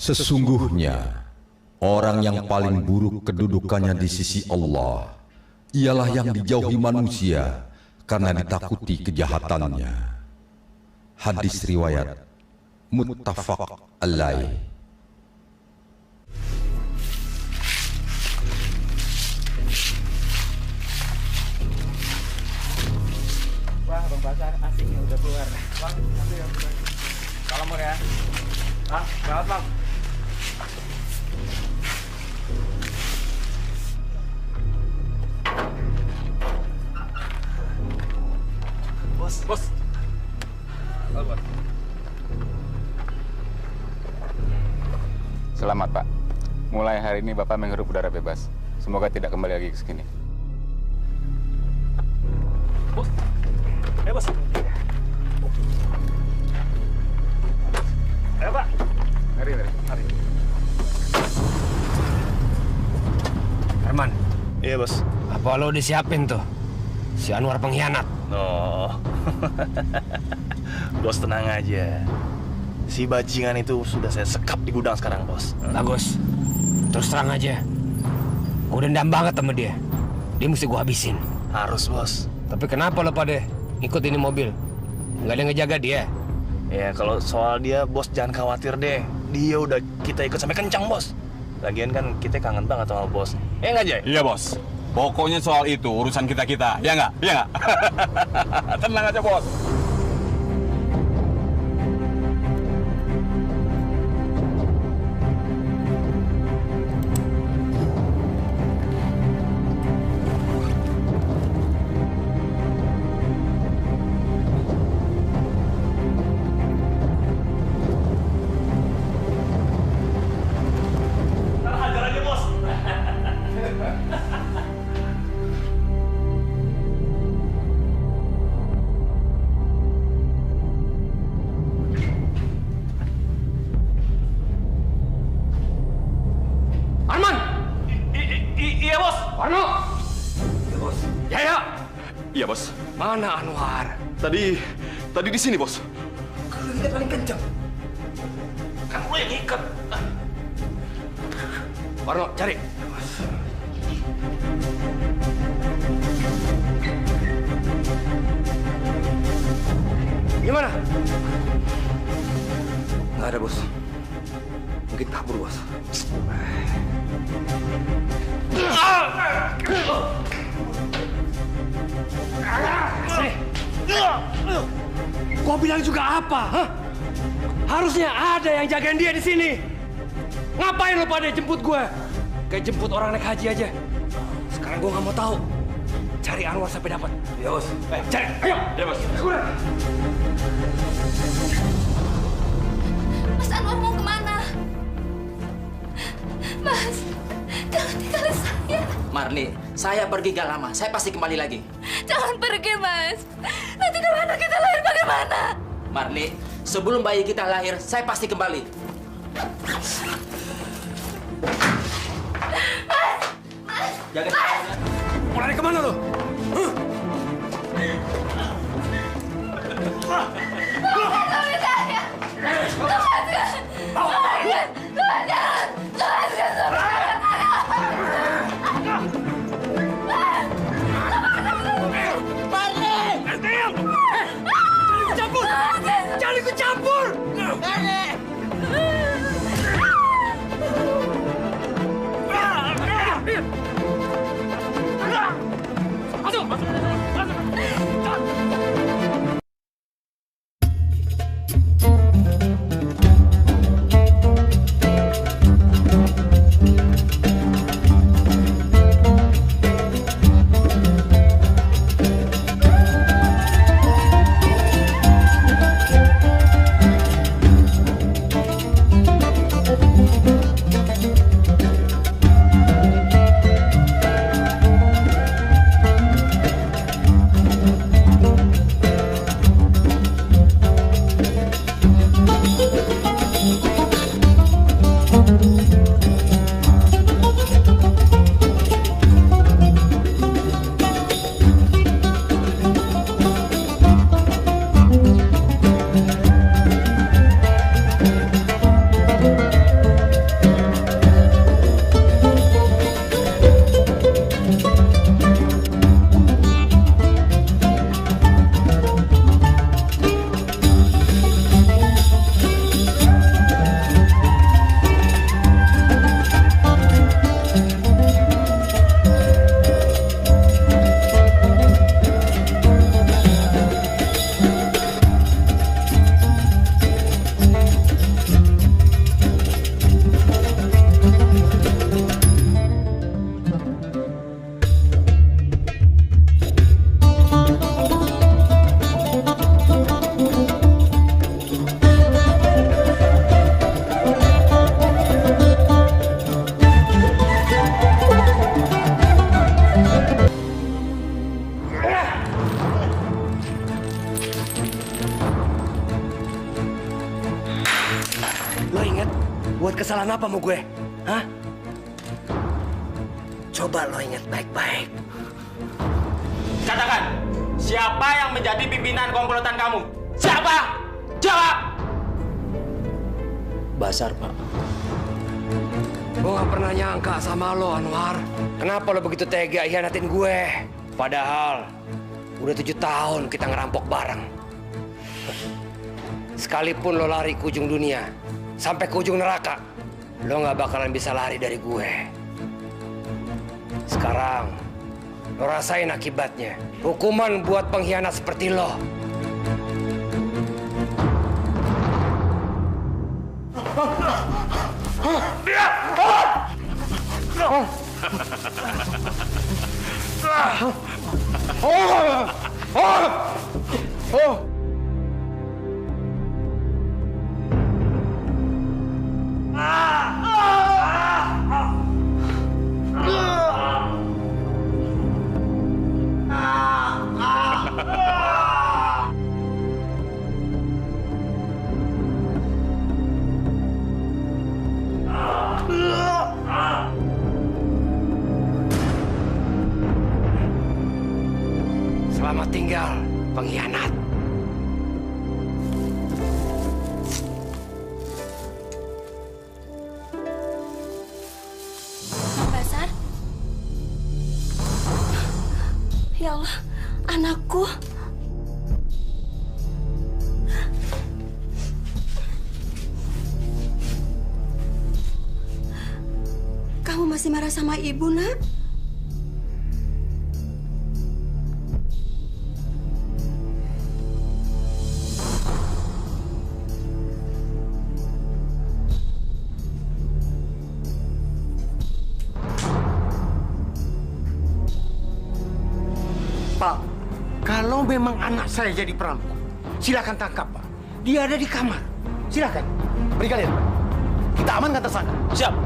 Sesungguhnya, orang yang paling buruk kedudukannya di sisi Allah ialah yang dijauhi manusia karena ditakuti kejahatannya. Hadis riwayat muttafaq alaih. Wah, Bang Basar asingnya udah keluar. Bang, nanti ya. Salam Bang ya. Ah, berapa Bang? Bos. Selamat Pak. Mulai hari ini Bapak menghirup udara bebas. Semoga tidak kembali lagi ke sini. Bos. Bos. Ayo Pak. Mari. Herman, Iya bos. apa lo disiapin tuh? Si Anwar pengkhianat. Oh, bos tenang aja. Si bajingan itu sudah saya sekap di gudang sekarang bos. Bagus. Terus terang aja. Gue dendam banget sama dia. Dia mesti gue habisin. Harus bos. Tapi kenapa lo pada ikut ini mobil? Nggak ada yang ngejaga dia? Ya kalau soal dia bos jangan khawatir deh. Dia udah kita ikut sampai kencang bos. Lagian kan kita kangen banget sama bos. Nggak Jay? Iya bos. Pokoknya soal itu urusan kita-kita. Ya nggak? Ya nggak? Tenang aja bos. Hajar aja bos. Arman! Iya bos. Warno! Iya bos. Jaya! Iya bos. Mana Anwar? Tadi di sini bos. Kalau kita paling kencang. Kan lo yang ikat. Warno, cari. Gimana? Nggak ada bos. Mungkin kabur bos. Sini. Gua bilang juga apa? Hah? Harusnya ada yang jagain dia di sini. Ngapain lo pada jemput gue? Kayak jemput orang naik haji aja. Sekarang gue nggak mau tahu. Cari Anwar sampai dapat. Ya bos. Cari. Ayo. Ya bos. Mas Anwar mau kemana? Mas, jangan tinggalin saya. Marli, saya pergi gak lama. Saya pasti kembali lagi. Jangan pergi, Mas. Nanti kalau anak kita lahir bagaimana? Marli, sebelum bayi kita lahir, saya pasti kembali. Jaga. Mau lari kemana lo? Suami saya. Lepaskan. Lepaskan. Lepaskan. Lepaskan suami saya. Campur! Jangan ikut campur! Masuk! Lo inget buat kesalahan apa sama gue? Hah? Coba lo inget baik-baik. Katakan, siapa yang menjadi pimpinan komplotan kamu? Siapa? Jawab! Basar, Pak. Gue gak pernah nyangka sama lo, Anwar. Kenapa lo begitu tega hianatin gue? Padahal udah 7 tahun kita ngerampok bareng. Sekalipun lo lari ke ujung dunia, sampai ke ujung neraka, lo gak bakalan bisa lari dari gue. Sekarang, lo rasain akibatnya. Hukuman buat pengkhianat seperti lo. Selamat tinggal, pengkhianat. Bang Basar? Ya Allah, anakku. Kamu masih marah sama ibu, Nak? Pak, kalau memang anak saya jadi perampok, silakan tangkap, Pak. Dia ada di kamar. Silakan. Berikan ya. Kita amankan tersangka. Siap.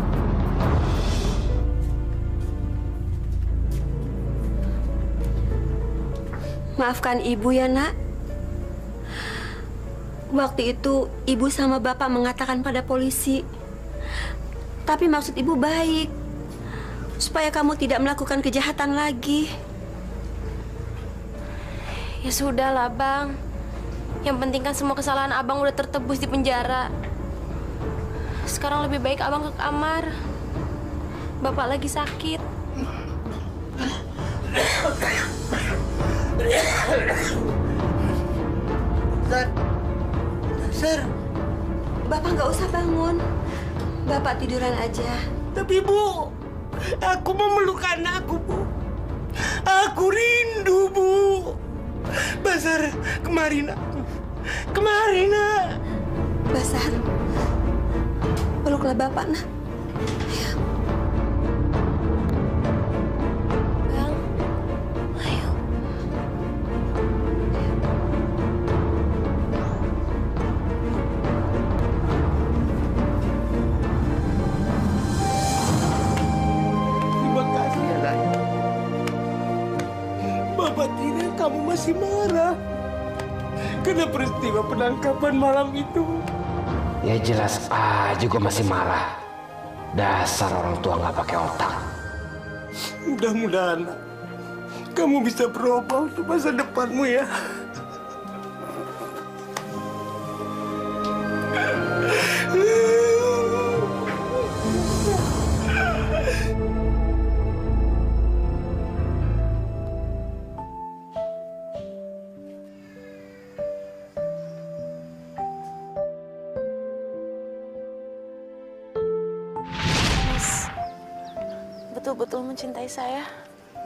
Maafkan ibu ya, Nak. Waktu itu ibu sama bapak mengatakan pada polisi. Tapi maksud ibu baik. Supaya kamu tidak melakukan kejahatan lagi. Ya sudahlah, Bang. Yang penting kan semua kesalahan Abang udah tertebus di penjara. Sekarang lebih baik Abang ke kamar. Bapak lagi sakit. Sir, Bapak nggak usah bangun. Bapak tiduran aja. Tapi Bu, aku memeluk anakku, Bu. Aku rindu, Bu. Basar, kemari, Nak. Kemari, Nak. Basar, peluklah Bapak, Nak. Bang, ayo. Terima kasih ya, Nak. Bapak kira kamu masih marah karena peristiwa penangkapan malam itu. Ya jelas aja gue masih marah. Dasar orang tua nggak pakai otak. Mudah-mudahan Nak, kamu bisa berubah untuk masa depanmu ya. Mas, betul-betul mencintai saya.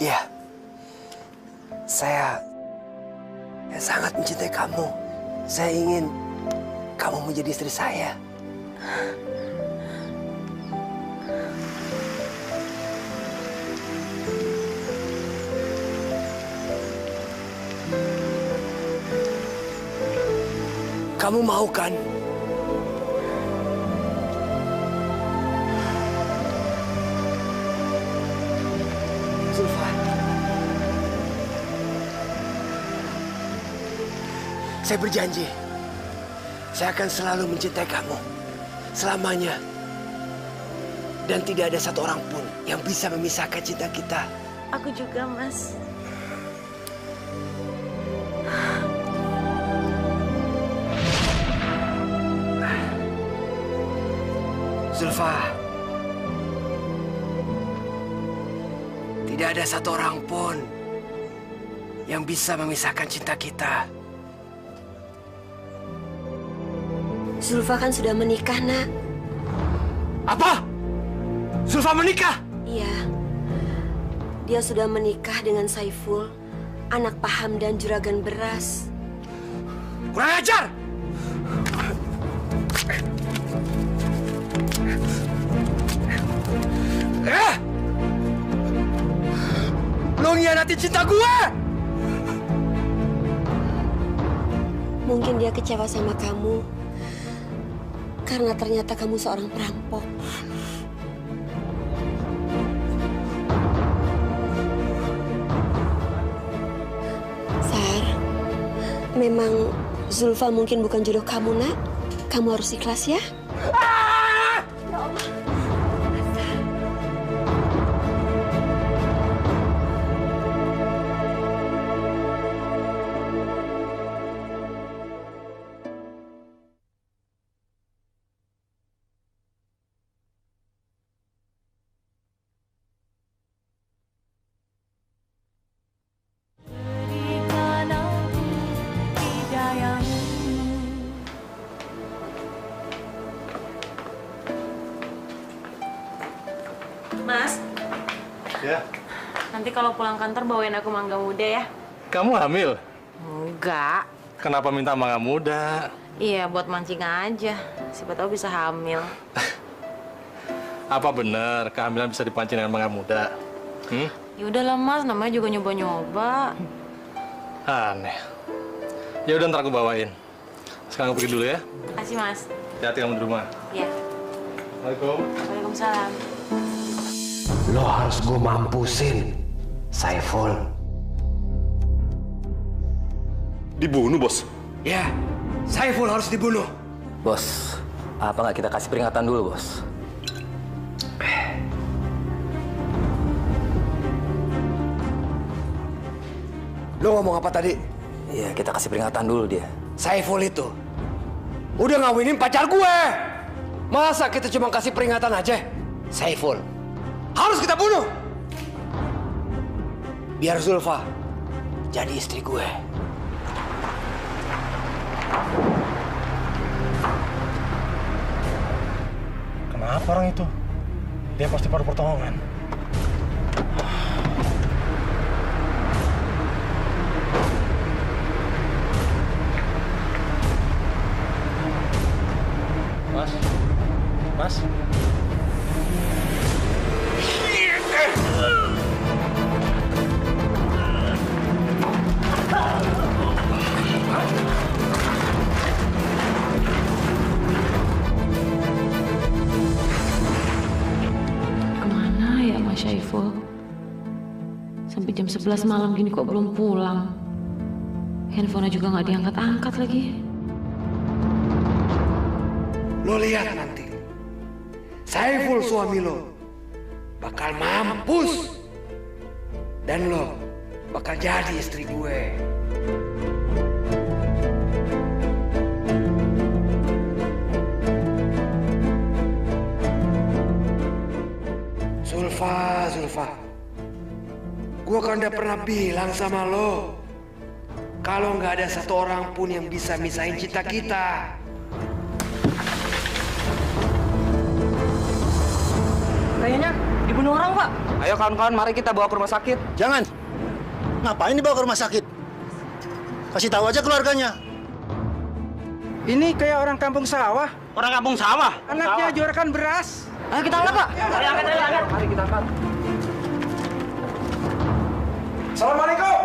Iya, saya sangat mencintai kamu. Saya ingin kamu menjadi istri saya. Kamu mau kan? Zulfa, saya berjanji, saya akan selalu mencintai kamu. selamanya. Dan tidak ada satu orang pun yang bisa memisahkan cinta kita. Aku juga, Mas. Zulfa, tidak ada satu orang pun yang bisa memisahkan cinta kita. Zulfa kan sudah menikah, Nak. Apa? Zulfa menikah? Iya. Dia sudah menikah dengan Saiful, anak Pak Hamdan juragan beras. Kurang ajar! Lo ngianati cinta gue! Mungkin dia kecewa sama kamu karena ternyata kamu seorang perampok. Sar, memang Zulfa mungkin bukan jodoh kamu, Nak. Kamu harus ikhlas ya. Mas, Ya, nanti kalau pulang kantor bawain aku mangga muda ya. kamu hamil? Enggak. Kenapa minta mangga muda? Iya, buat mancing aja. Siapa tahu bisa hamil. Apa benar kehamilan bisa dipancing dengan mangga muda? Ya udahlah Mas, namanya juga nyoba-nyoba. Aneh. Ya udah ntar aku bawain. Sekarang aku pergi dulu ya. Makasih Mas. Hati-hati kamu di rumah. Iya. Assalamualaikum. Waalaikumsalam. Lo harus gue mampusin, Saiful. Dibunuh, Bos? Ya, Saiful harus dibunuh. Bos, apa nggak kita kasih peringatan dulu, Bos? Lo ngomong apa tadi? Iya, kita kasih peringatan dulu dia. Saiful itu udah ngawinin pacar gue. Masa kita cuma kasih peringatan aja? Saiful harus kita bunuh. Biar Zulfa jadi istri gue. Kenapa orang itu? Dia pasti paruh pertolongan. Mas? Mas? Kemana ya Mas Syaiful? Sampai jam 11 malam gini kok belum pulang? Handphonenya juga nggak diangkat-angkat lagi. Lo lihat nanti, Saiful suami lo bakal mampus. Dan lo bakal jadi istri gue. Zulfa, gue kan udah pernah bilang sama lo, kalau nggak ada satu orang pun yang bisa misahin cinta kita. Kayaknya dibunuh orang, Pak. Ayo kawan-kawan, mari kita bawa ke rumah sakit. Jangan. Ngapain dibawa ke rumah sakit? Kasih tahu aja keluarganya. Ini kayak orang kampung sawah. Orang kampung sawah? Anaknya juragan beras. Ayo kita angkat, Pak. Mari angkat, angkat. Mari kita angkat. Assalamualaikum.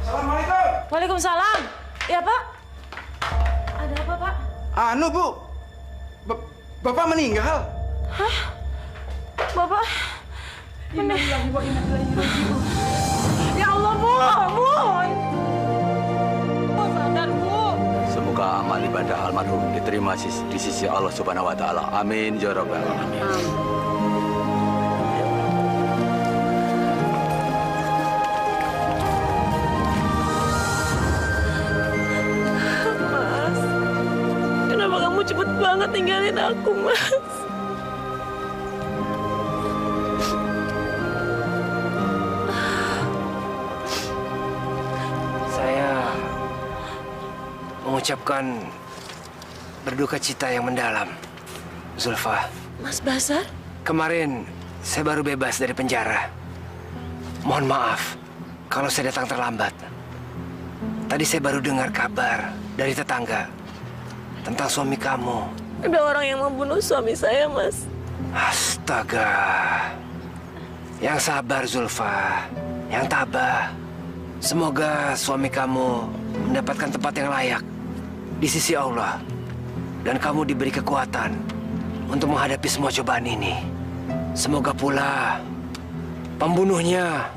Assalamualaikum. Waalaikumsalam. Ya Pak. Ada apa Pak? Anu Bu, Bapak meninggal. Hah? Bapak? Innalillahi wa inna ilaihi raji'un. Ya Allah Bu, Bu. Bu sadar Bu. Semoga Semoga amal ibadah almarhum diterima di sisi Allah Subhanahu wa taala. Amin ya rabbal alamin. Mas, kenapa kamu cepet banget tinggalin aku, Mas? Mengucapkan berduka cita yang mendalam, Zulfa. Mas Basar? Kemarin saya baru bebas dari penjara. Mohon maaf kalau saya datang terlambat. Tadi saya baru dengar kabar dari tetangga tentang suami kamu. Ada orang yang membunuh suami saya, Mas. Astaga. Yang sabar, Zulfa. Yang tabah. Semoga suami kamu mendapatkan tempat yang layak di sisi Allah, dan kamu diberi kekuatan untuk menghadapi semua cobaan ini. Semoga pula pembunuhnya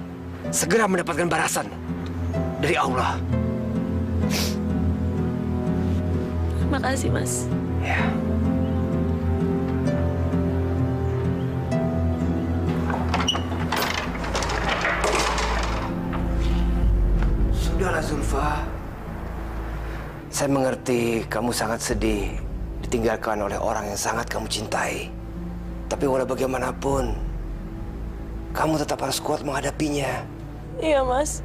segera mendapatkan balasan dari Allah. Terima kasih, Mas. Ya. Sudahlah, Zulfa. Saya mengerti kamu sangat sedih ditinggalkan oleh orang yang sangat kamu cintai. Tapi walau bagaimanapun, kamu tetap harus kuat menghadapinya. Iya, Mas.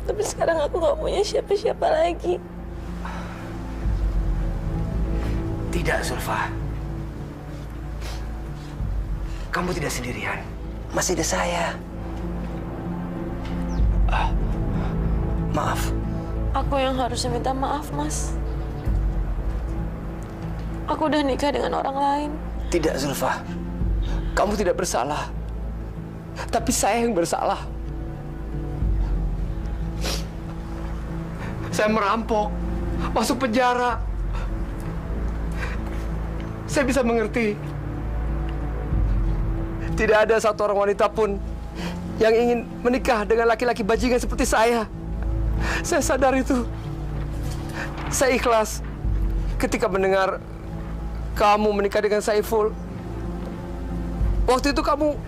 Tapi sekarang aku gak punya siapa-siapa lagi. Tidak, Zulfa. Kamu tidak sendirian. Masih ada saya. Maaf. Aku yang harusnya minta maaf, Mas. Aku udah nikah dengan orang lain. Tidak, Zulfa. Kamu tidak bersalah. Tapi saya yang bersalah. Saya merampok, masuk penjara. Saya bisa mengerti. Tidak ada satu orang wanita pun yang ingin menikah dengan laki-laki bajingan seperti saya. Saya sadar itu. Saya ikhlas ketika mendengar kamu menikah dengan Saiful. Waktu itu kamu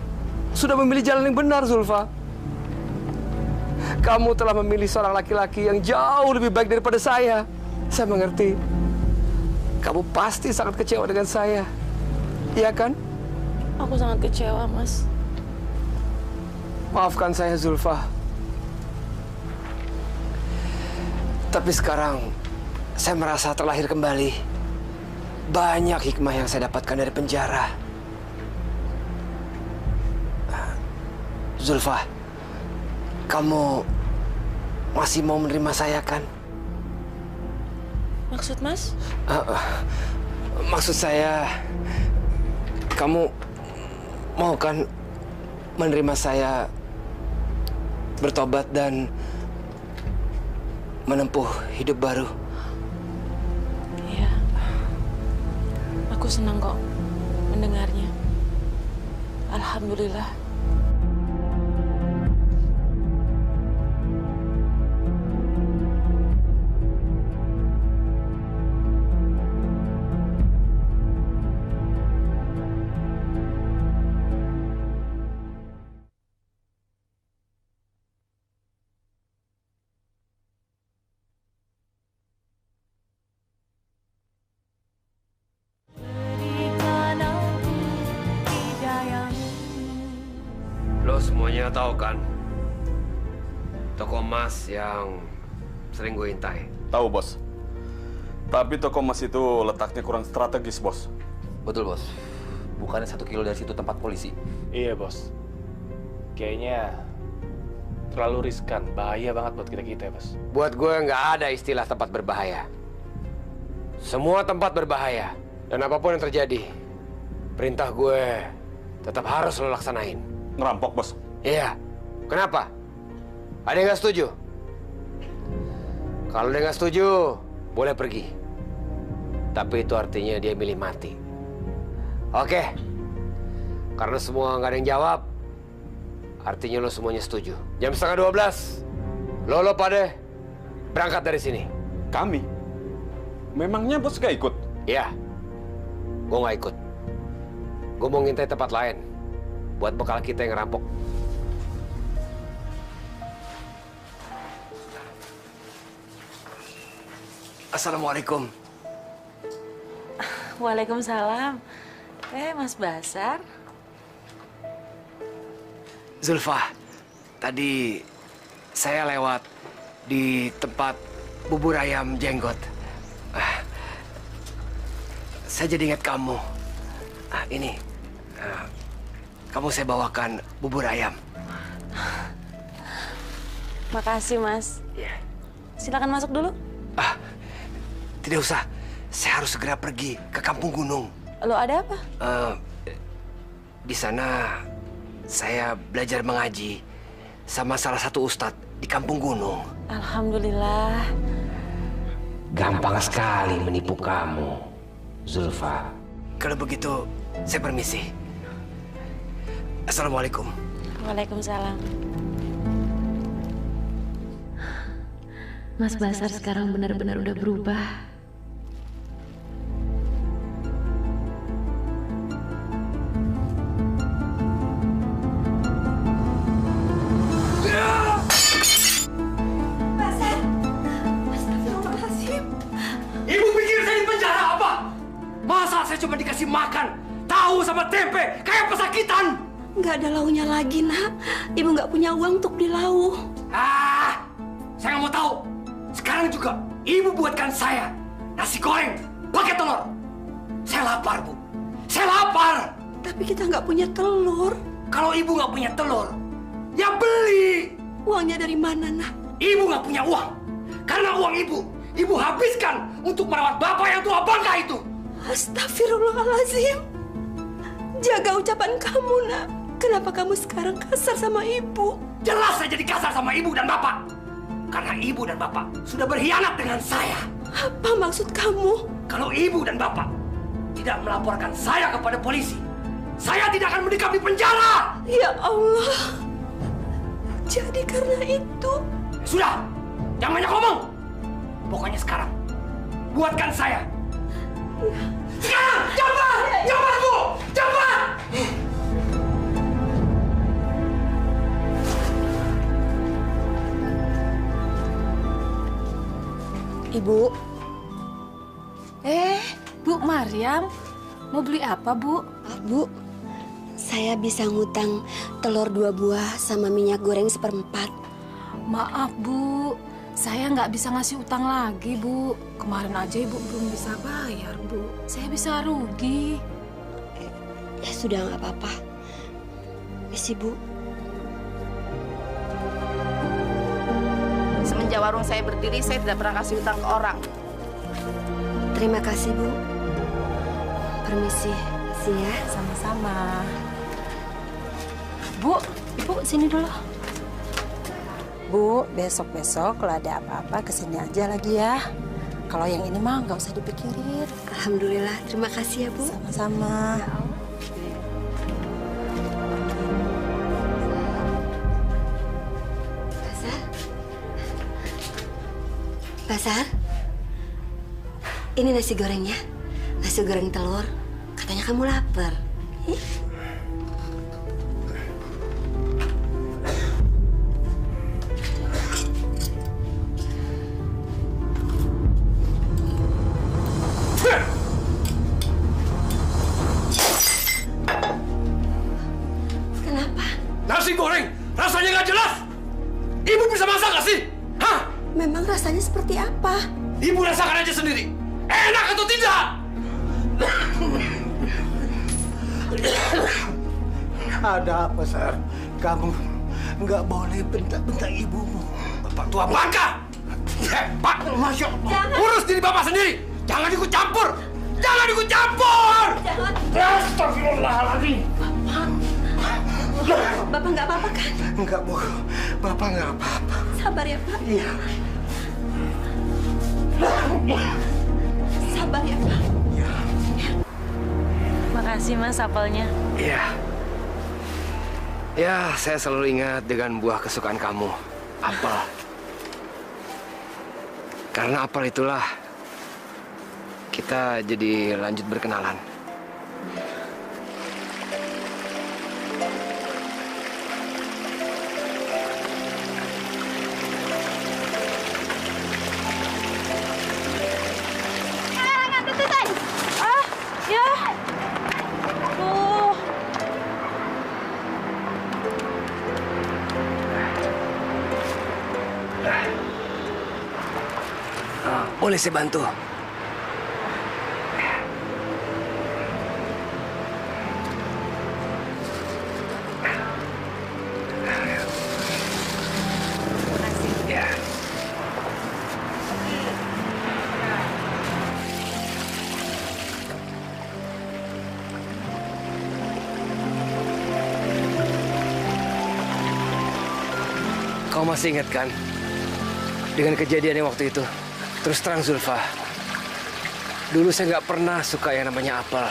sudah memilih jalan yang benar, Zulfa. Kamu telah memilih seorang laki-laki yang jauh lebih baik daripada saya. Saya mengerti. Kamu pasti sangat kecewa dengan saya. Iya kan? Aku sangat kecewa, Mas. Maafkan saya, Zulfa. Tapi sekarang saya merasa terlahir kembali. Banyak hikmah yang saya dapatkan dari penjara. Zulfa, kamu masih mau menerima saya kan? Maksud Mas? Maksud saya, kamu mau kan menerima saya bertobat dan menempuh hidup baru? Iya. Aku senang kok mendengarnya. Alhamdulillah. Lo semuanya tahu kan toko emas yang sering gue intai? Tahu, Bos. Tapi toko emas itu letaknya kurang strategis, Bos. Betul, Bos. Bukannya 1 kilo dari situ tempat polisi. Iya, Bos. Kayaknya terlalu riskan, bahaya banget buat kita-kita, Bos. Buat gue nggak ada istilah tempat berbahaya. Semua tempat berbahaya. Dan apapun yang terjadi, perintah gue tetap harus lo laksanain. Ngerampok, Bos? Iya. Kenapa? Ada yang nggak setuju? Kalau dia nggak setuju, boleh pergi. Tapi itu artinya dia milih mati. Oke. Karena semua nggak ada yang jawab, artinya lo semuanya setuju. Jam 11:30, lo pada berangkat dari sini. Kami? Memangnya bos gak ikut? Iya, gue nggak ikut. Gue mau ngintai tempat lain buat bekal kita yang ngerampok. Assalamualaikum. Waalaikumsalam. Mas Basar. Zulfa, tadi saya lewat di tempat bubur ayam jenggot. Saya jadi ingat kamu. Ini, kamu saya bawakan bubur ayam. Makasih, Mas. Silakan masuk dulu. Tidak usah, saya harus segera pergi ke Kampung Gunung. Lo ada apa? Di sana saya belajar mengaji sama salah satu ustadz di Kampung Gunung. Alhamdulillah. Gampang sekali menipu kamu, Zulfa. Kalau begitu, saya permisi. Assalamualaikum. Waalaikumsalam. Mas Basar sekarang benar-benar udah berubah. Ibu pikir saya di penjara apa? Masa saya cuma dikasih makan tahu sama tempe kayak pesakitan? Nggak ada launya lagi, Nak. Ibu nggak punya uang untuk beli lauk. Saya nggak mau tahu. Sekarang juga ibu buatkan saya nasi goreng pakai telur. Saya lapar, Bu. Saya lapar. Tapi kita nggak punya telur. Kalau ibu nggak punya telur, ya beli. Uangnya dari mana, Nak? Ibu nggak punya uang. Karena uang ibu habiskan untuk merawat bapak yang tua bangka itu. Astagfirullahaladzim. Jaga ucapan kamu, Nak. Kenapa kamu sekarang kasar sama ibu? Jelas saya jadi kasar sama ibu dan bapak. Karena ibu dan bapak sudah berkhianat dengan saya. Apa maksud kamu? Kalau ibu dan bapak tidak melaporkan saya kepada polisi, saya tidak akan mendekam di penjara. Ya Allah. Jadi karena itu... Sudah, jangan banyak ngomong. Pokoknya sekarang, buatkan saya. Sekarang, cepat! Cepat, Bu! Cepat! Ibu. Bu Mariam, mau beli apa, Bu? Bu, saya bisa ngutang telur 2 buah sama minyak goreng 1/4. Maaf, Bu. Saya nggak bisa ngasih utang lagi, Bu. Kemarin aja Ibu belum bisa bayar, Bu. Saya bisa rugi. Ya sudah, nggak apa-apa. Misi, Bu. Semenjak warung saya berdiri, saya tidak pernah kasih utang ke orang. Terima kasih, Bu. Permisi. Permisi ya. Sama-sama. Bu, Ibu sini dulu. Bu, besok-besok kalau ada apa-apa kesini aja lagi ya. Kalau yang ini mah nggak usah dipikirin. Alhamdulillah, terima kasih ya, Bu. Sama-sama. Basar, ini nasi gorengnya. Nasi goreng telur. Katanya kamu lapar. Kenapa? Nasi goreng rasanya nggak jelas. Ibu bisa masak nggak sih? Hah? Memang rasanya seperti apa? Ibu rasakan aja sendiri. Enak atau tidak? Ada apa, Sar? Kamu nggak boleh bentak-bentak ibumu. Bapak tua bangka! Pak, Masya Allah. Urus diri Bapak sendiri. Jangan ikut campur. Jangan ikut campur! Jangan. Astagfirullahaladzim. Bapak nggak apa-apa kan? Enggak, Bu. Bapak nggak apa-apa. Sabar ya, Pak. Iya. Sabar ya, Pak. Makasih, Mas, apelnya. Iya. Ya, saya selalu ingat dengan buah kesukaan kamu, apel. Karena apel itulah kita jadi lanjut berkenalan. Boleh saya bantu? Ya. Kau masih ingat kan dengan kejadian yang waktu itu? Terus terang Zulfa, dulu saya nggak pernah suka yang namanya apel.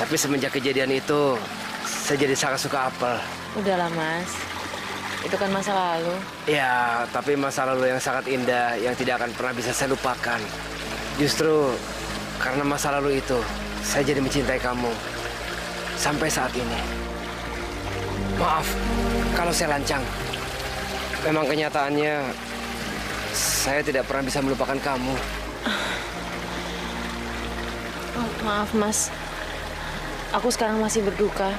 Tapi semenjak kejadian itu, saya jadi sangat suka apel. Udahlah Mas, itu kan masa lalu. Ya, tapi masa lalu yang sangat indah, yang tidak akan pernah bisa saya lupakan. Justru karena masa lalu itu, saya jadi mencintai kamu. Sampai saat ini. Maaf, kalau saya lancang. Memang kenyataannya, saya tidak pernah bisa melupakan kamu. Oh, maaf, Mas. Aku sekarang masih berduka.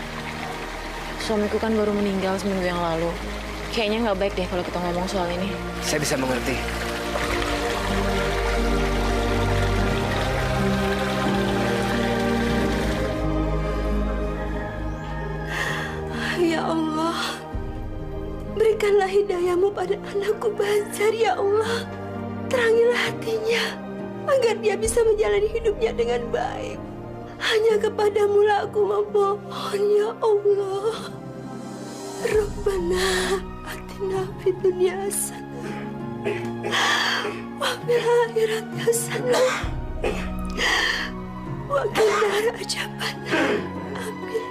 Suamiku kan baru meninggal seminggu yang lalu. Kayaknya nggak baik deh kalau kita ngomong soal ini. Saya bisa mengerti. Ya Allah, berikanlah hidayahmu pada anakku Bazar, ya Allah. Terangilah hatinya, agar dia bisa menjalani hidupnya dengan baik. Hanya kepadamu lah aku memohon, ya Allah. Rabbana atina fid dunya hasanah wa fil akhirati hasanah wa qina adzabannar. Amin.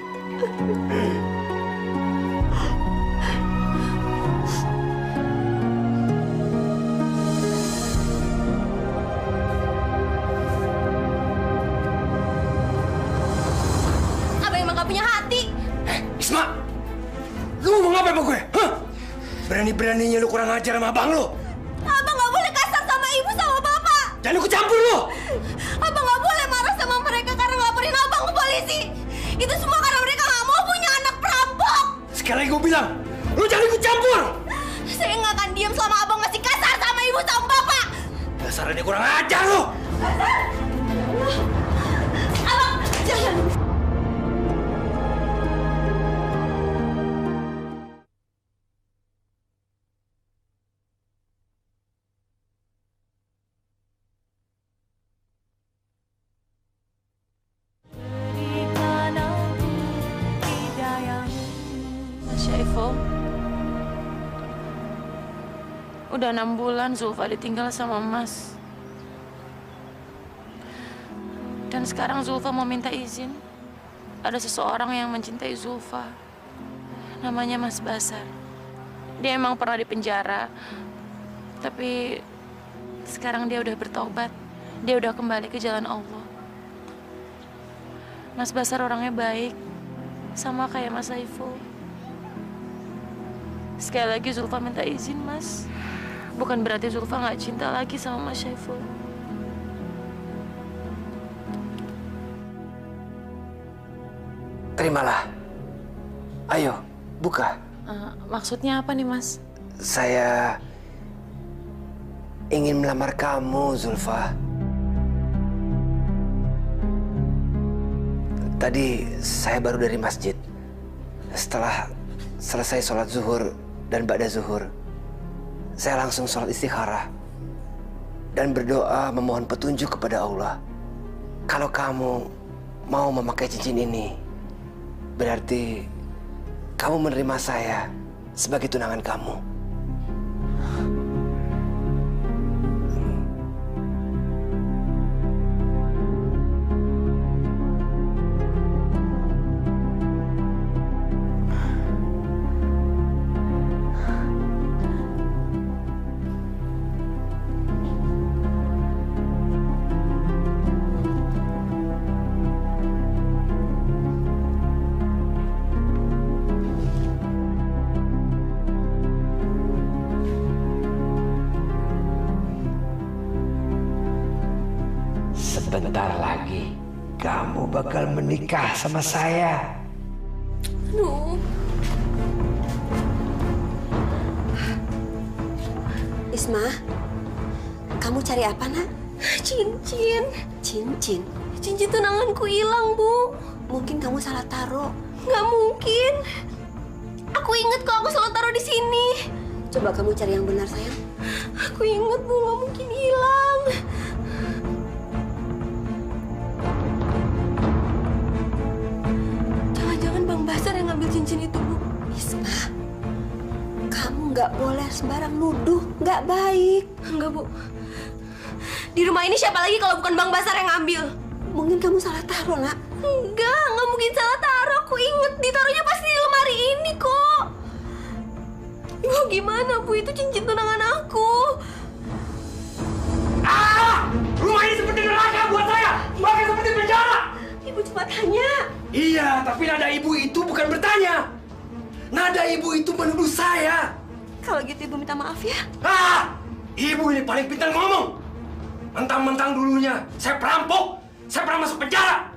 Isma, lu ngomong apa sama gue? Hah? Berani-beraninya lu kurang ajar sama abang lu. Abang nggak boleh kasar sama ibu sama bapak. Jangan ikut campur lu. Abang nggak boleh marah sama mereka karena ngelaporin abang ke polisi. Itu semua karena mereka nggak mau punya anak perampok. Sekali lagi gue bilang, lu jangan ikut campur. Saya nggak akan diam selama abang masih kasar sama ibu sama bapak. Dasarnya dia kurang ajar lu. Abang, jangan. Udah 6 bulan Zulfa ditinggal sama Mas. Dan sekarang Zulfa mau minta izin. Ada seseorang yang mencintai Zulfa. Namanya Mas Basar. Dia emang pernah dipenjara. Tapi sekarang dia udah bertobat. Dia udah kembali ke jalan Allah. Mas Basar orangnya baik. Sama kayak Mas Saiful. Sekali lagi Zulfa minta izin, Mas. Bukan berarti Zulfa nggak cinta lagi sama Mas Saiful. Terimalah. Ayo, buka. Maksudnya apa nih, Mas? Saya ingin melamar kamu, Zulfa. Tadi saya baru dari masjid. Setelah selesai sholat zuhur dan ba'da zuhur, saya langsung sholat istikharah dan berdoa memohon petunjuk kepada Allah. Kalau kamu mau memakai cincin ini, berarti kamu menerima saya sebagai tunangan kamu. Sebentar lagi kamu bakal menikah sama saya. Aduh. Isma, kamu cari apa, nak? Cincin. Cincin? Cincin tunanganku hilang, Bu. Mungkin kamu salah taruh. Nggak mungkin. Aku ingat kok aku selalu taruh di sini. Coba kamu cari yang benar, sayang. Aku ingat, Bu, nggak mungkin hilang. Jangan-jangan Bang Basar yang ngambil cincin itu, Bu. Isma, kamu nggak boleh sembarang nuduh. Nggak baik. Enggak, Bu. Di rumah ini siapa lagi kalau bukan Bang Basar yang ngambil? Mungkin kamu salah taruh, nak. Nggak mungkin salah taruh. Aku inget ditaruhnya pasti di lemari ini kok. Ibu gimana, Bu? Itu cincin tunangan aku. Rumah ini seperti neraka buat saya. Bahkan seperti penjara. Ibu cuma tanya. Iya, tapi nada ibu itu bukan bertanya. Nada ibu itu menuduh saya. Kalau gitu ibu minta maaf ya. Ibu ini paling pintar ngomong. Mentang-mentang dulunya saya perampok, saya pernah masuk penjara.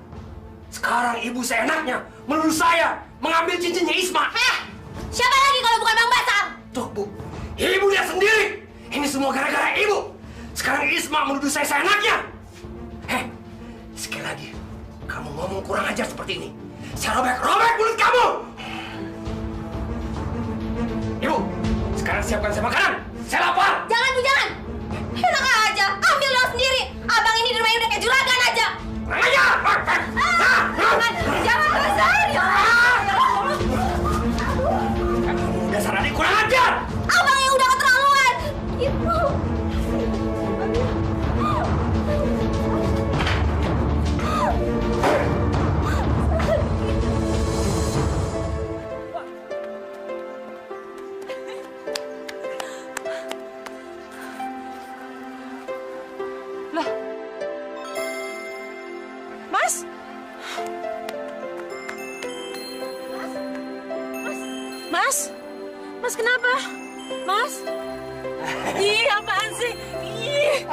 Sekarang ibu seenaknya menuduh saya mengambil cincinnya Isma. Siapa lagi kalau bukan Bang Basar? Tuh, Bu, ibu lihat sendiri. Ini semua gara-gara ibu. Sekarang Isma menuduh saya seenaknya. Sekali lagi, kamu ngomong kurang ajar seperti ini, saya robek-robek mulut kamu. Ibu, sekarang siapkan saya makanan. Saya lapar. Jangan, Bu, jangan. Enak aja, ambil lo sendiri. Abang ini di rumah ini udah kayak juragan aja. Jangan Basar, ya. Dasar adik kurang ajar. Abang yang udah keterlaluan. Ibu. Mas kenapa? Mas? Ih, apaan sih? Ih.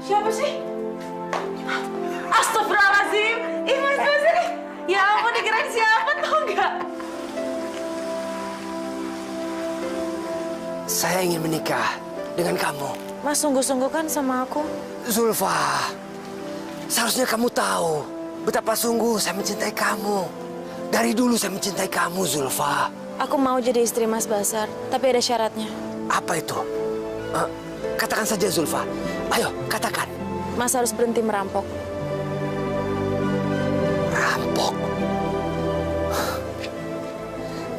Siapa sih? Astagfirullahaladzim. Ih, Mas Basar. Ya ampun, dikirain siapa tau nggak? Saya ingin menikah dengan kamu. Mas sungguh-sungguh kan sama aku? Zulfa, seharusnya kamu tahu betapa sungguh saya mencintai kamu. Dari dulu saya mencintai kamu, Zulfa. Aku mau jadi istri Mas Basar, tapi ada syaratnya. Apa itu? Katakan saja, Zulfa. Ayo, katakan. Mas harus berhenti merampok. Merampok?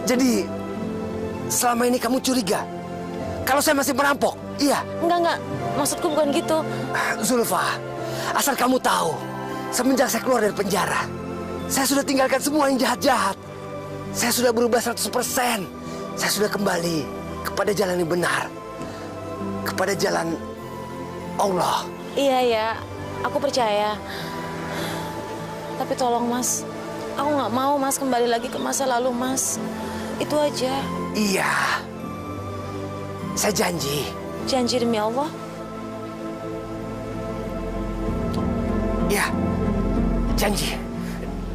Jadi, selama ini kamu curiga kalau saya masih merampok? Iya? Enggak. Maksudku bukan gitu. Zulfa, asal kamu tahu, semenjak saya keluar dari penjara, saya sudah tinggalkan semua yang jahat-jahat. Saya sudah berubah 100%. Saya sudah kembali kepada jalan yang benar. Kepada jalan Allah. Iya, aku percaya. Tapi tolong, Mas. Aku nggak mau, Mas, kembali lagi ke masa lalu, Mas. Itu aja. Iya. Saya janji. Janji demi Allah? Iya. Janji.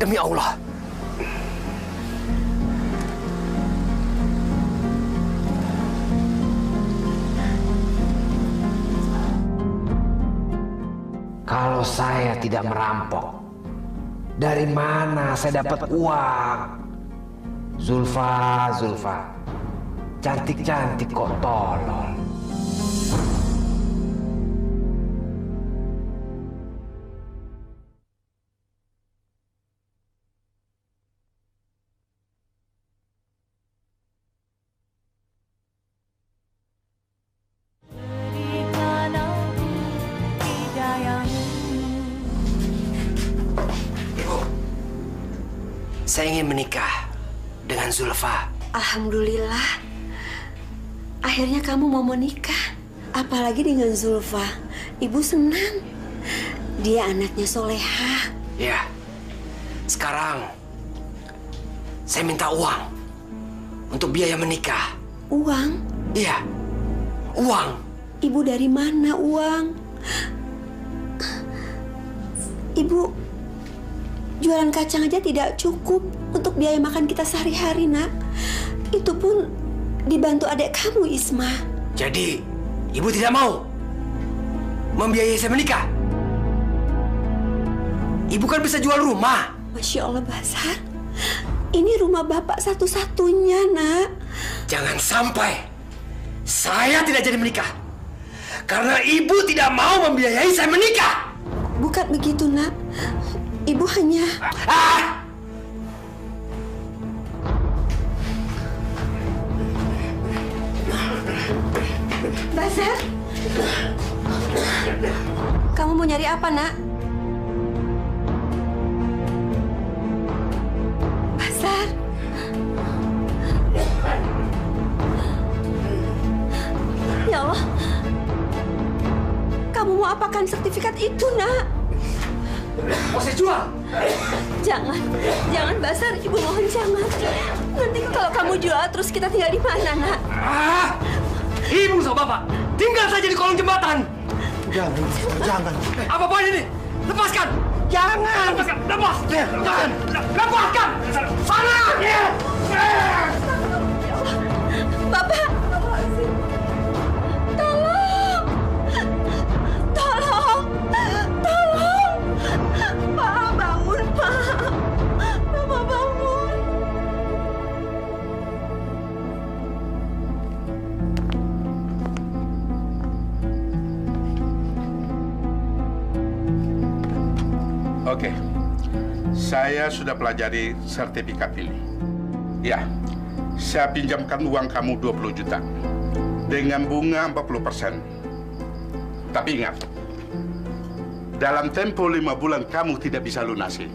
Demi Allah. Kalau saya tidak merampok, dari mana saya dapat uang? Zulfa, cantik-cantik kok tolol. Saya ingin menikah dengan Zulfa. Alhamdulillah. Akhirnya kamu mau menikah. Apalagi dengan Zulfa. Ibu senang. Dia anaknya soleha. Ya. Sekarang saya minta uang untuk biaya menikah. Uang? Iya. Uang. Ibu dari mana uang? Ibu jualan kacang aja tidak cukup untuk biaya makan kita sehari-hari, Nak. Itu pun dibantu adik kamu, Isma. Jadi, ibu tidak mau membiayai saya menikah? Ibu kan bisa jual rumah. Masya Allah, Basar. Ini rumah bapak satu-satunya, Nak. Jangan sampai saya tidak jadi menikah. Karena ibu tidak mau membiayai saya menikah. Bukan begitu, Nak. Ibu hanya... Basar, kamu mau nyari apa, Nak? Basar. Ya Allah. Kamu mau apakan sertifikat itu, Nak? Mau saya jual? Jangan, jangan Basar. Ibu mohon jangan. Nanti kalau kamu jual terus kita tinggal di mana, Nak? Ibu sama bapak tinggal saja di kolong jembatan. Jangan, jangan. Apa poin ini? Lepaskan! Jangan! Lepaskan! Lepas! Jangan! Lepaskan! Sana! Bapak! Tolong! Tolong! Tolong! Pak, bangun, Pak! Bapak bangun! Oke, saya sudah pelajari sertifikat ini. Ya, saya pinjamkan uang kamu 20 juta dengan bunga 40%. Tapi ingat, dalam tempo 5 bulan kamu tidak bisa lunasi.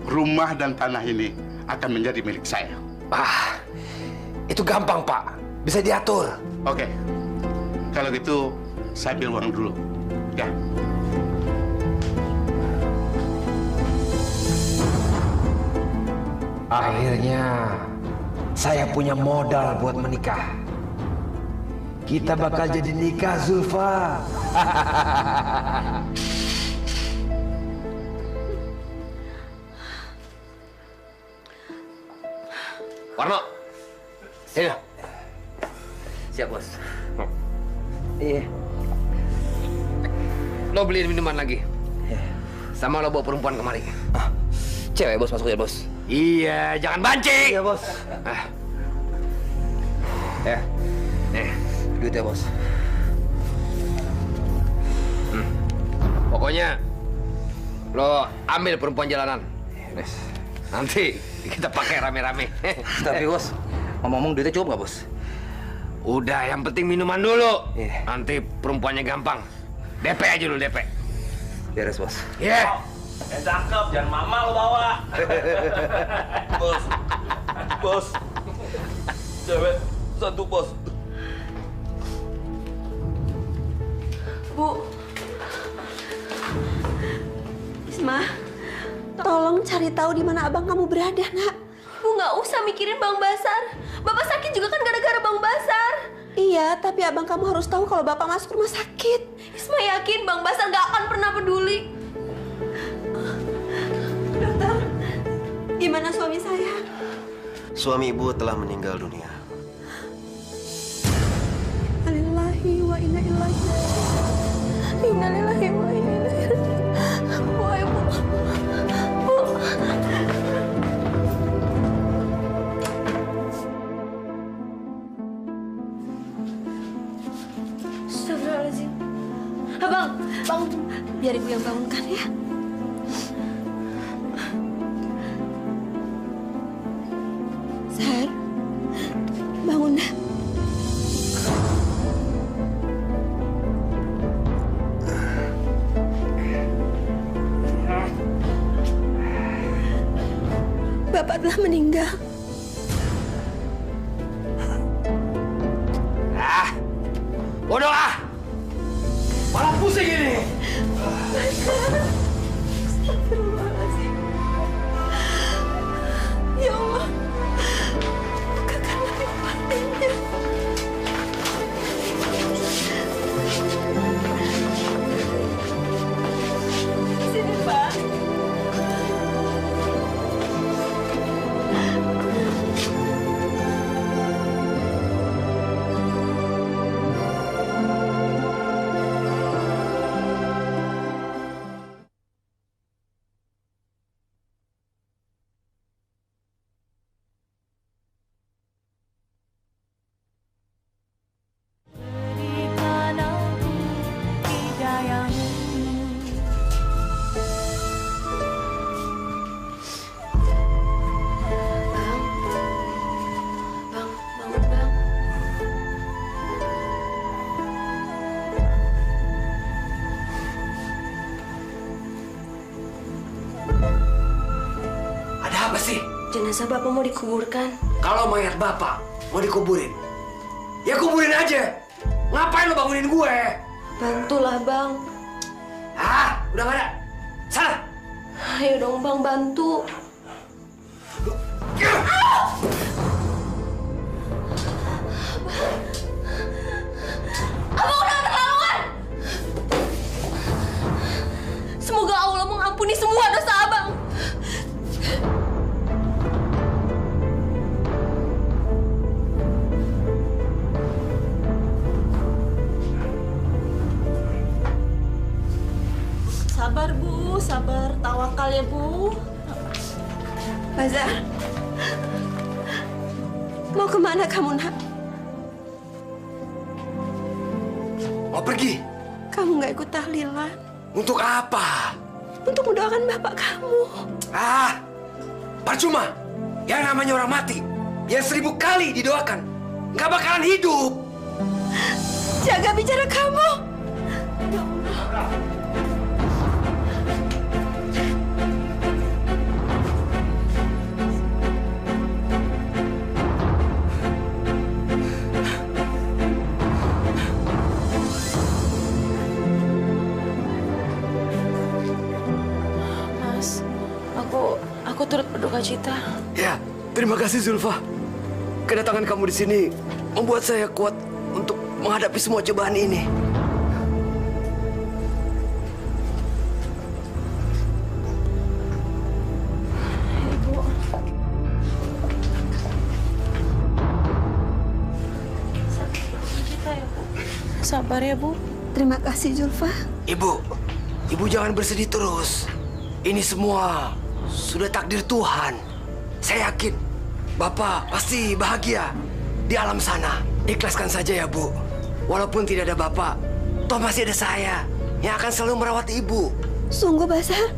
Rumah dan tanah ini akan menjadi milik saya. Itu gampang, Pak. Bisa diatur. Oke, kalau gitu saya ambil uang dulu. Ya. Akhirnya saya punya modal buat menikah. Kita bakal jadi nikah, Zulfa. Warno. Sini. Siap, Bos. Iya. Lo beliin minuman lagi. Sama lo bawa perempuan kemari. Cewek, Bos, masuk ya, Bos. Iya, jangan banci. Iya, Bos. Nih, duitnya, Bos. Pokoknya lo ambil perempuan jalanan. Nanti kita pakai rame-rame. Tapi, Bos, ngomong-ngomong duitnya cukup nggak, Bos? Udah, yang penting minuman dulu. Nanti perempuannya gampang. DP aja dulu, DP. Beres, Bos. Iya. Cakep, jangan mama lo bawa. Bos, bos, cewek satu, Bos. Bu, Isma, tolong cari tahu di mana abang kamu berada, Nak. Bu, nggak usah mikirin Bang Basar. Bapak sakit juga kan gara-gara Bang Basar. Iya, tapi abang kamu harus tahu kalau bapak masuk rumah sakit. Isma yakin Bang Basar nggak akan pernah peduli. Dokter, gimana suami saya? Suami ibu telah meninggal dunia. Innalillahi wa inna ilaihi raji'un. Innalillahi wa inna ilaihi raji'un. Bu, ibu. Bu. Astagfirullahaladzim. Abang, bangun. Biar ibu yang bangunkan ya. Sar, bangun dah. Bapak telah meninggal. Bodoh ah! Malah pusing ini! Astagfirullahaladzim. Ya Allah, bukakanlah pintu hatinya. Sini, Pak. Jenazah Bapak mau dikuburkan. Kalau mayat Bapak mau dikuburin, ya kuburin aja. Ngapain lo bangunin gue? Bantulah, Bang. Ah, udah nggak ada. Sana. Ayo dong, Bang, bantu. Abang udah keterlaluan. Semoga Allah mengampuni semua dosa Abang. Sabar, Bu. Sabar. Tawakal ya, Bu. Bazar. Mau kemana kamu, nak? Mau pergi? Kamu nggak ikut tahlilan? Untuk apa? Untuk mendoakan bapak kamu. Ah, percuma. Yang namanya orang mati, yang 1000 kali didoakan, nggak bakalan hidup. Jaga bicara kamu. Ya Allah. Aku turut berduka cita. Ya, terima kasih Zulfa. Kedatangan kamu di sini membuat saya kuat untuk menghadapi semua cobaan ini. Ibu. Sabar ya, Bu. Terima kasih, Zulfa. Ibu jangan bersedih terus. Ini semua sudah takdir Tuhan. Saya yakin Bapak pasti bahagia di alam sana. Ikhlaskan saja ya, Bu. Walaupun tidak ada Bapak, toh masih ada saya yang akan selalu merawat Ibu. Sungguh, Basar?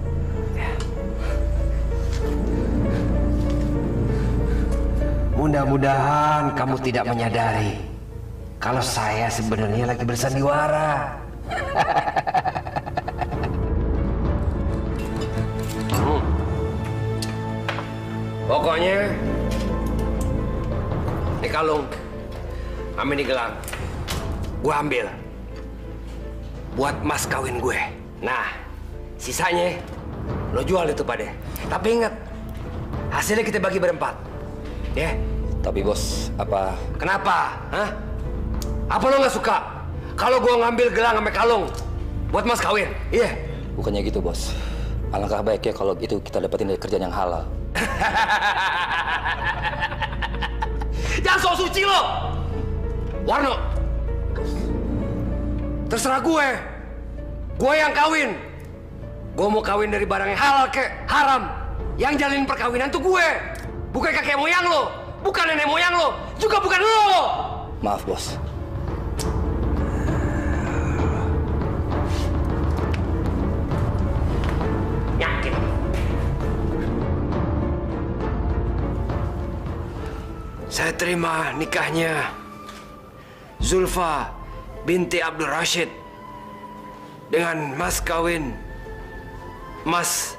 Mudah-mudahan kamu tidak menyadari kalau saya sebenarnya lagi bersandiwara. Pokoknya, ini kalung, sama ini gelang, gue ambil buat mas kawin gue. Nah, sisanya lo jual itu Pade. Tapi ingat, hasilnya kita bagi berempat, ya. Tapi bos, apa? Kenapa? Hah? Apa lo nggak suka kalau gue ngambil gelang sama kalung buat mas kawin? Iya. Bukannya gitu bos. Alangkah baiknya kalau itu kita dapetin dari kerjaan yang halal. Jangan sok suci lo, Warno. Terserah gue. Gue yang kawin. Gue mau kawin dari barang yang halal kek haram. Yang jalin perkawinan tuh gue, bukan kakek moyang lo, bukan nenek moyang lo, juga bukan lo. Maaf bos. Yakin. Saya terima nikahnya Zulfa binti Abdul Rashid dengan mas kawin emas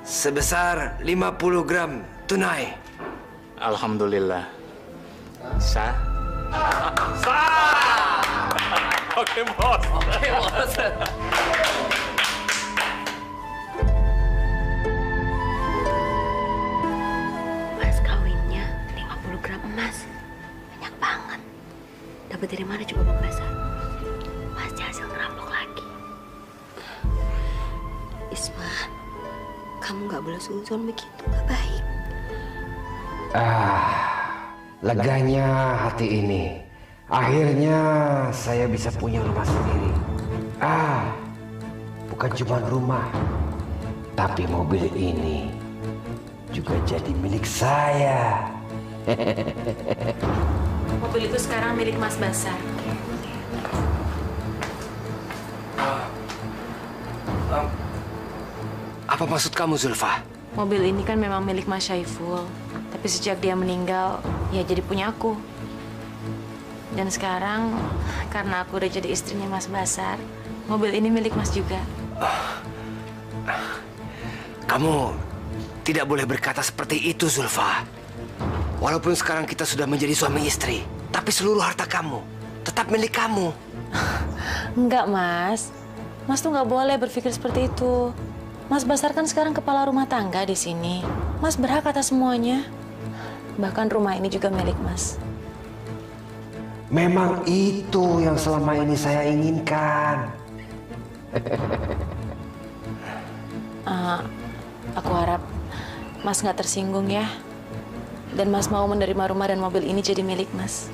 sebesar 50 gram tunai. Alhamdulillah. Sah? Sah! Oke, bos. Oke, bos. Mas kawinnya 50 gram emas. Banyak banget. Dapat dari mana coba Bang Basar? Pasti hasil ngerampok lagi. Isma, kamu nggak boleh suzon begitu, nggak baik. Leganya hati ini. Akhirnya saya bisa punya rumah sendiri. Bukan cuma rumah, tapi mobil ini juga jadi milik saya. Mobil itu sekarang milik Mas Basar. Apa maksud kamu, Zulfa? Mobil ini kan memang milik Mas Syaiful. Tapi sejak dia meninggal, ya jadi punya aku. Dan sekarang, karena aku udah jadi istrinya Mas Basar, mobil ini milik Mas juga. Kamu tidak boleh berkata seperti itu, Zulfa. Walaupun sekarang kita sudah menjadi suami istri, tapi seluruh harta kamu tetap milik kamu. Enggak, Mas. Mas tuh nggak boleh berpikir seperti itu. Mas Basar kan sekarang kepala rumah tangga di sini. Mas berhak atas semuanya. Bahkan rumah ini juga milik Mas. Memang itu yang selama ini saya inginkan. Aku harap Mas nggak tersinggung ya. Dan Mas mau menerima rumah dan mobil ini jadi milik Mas.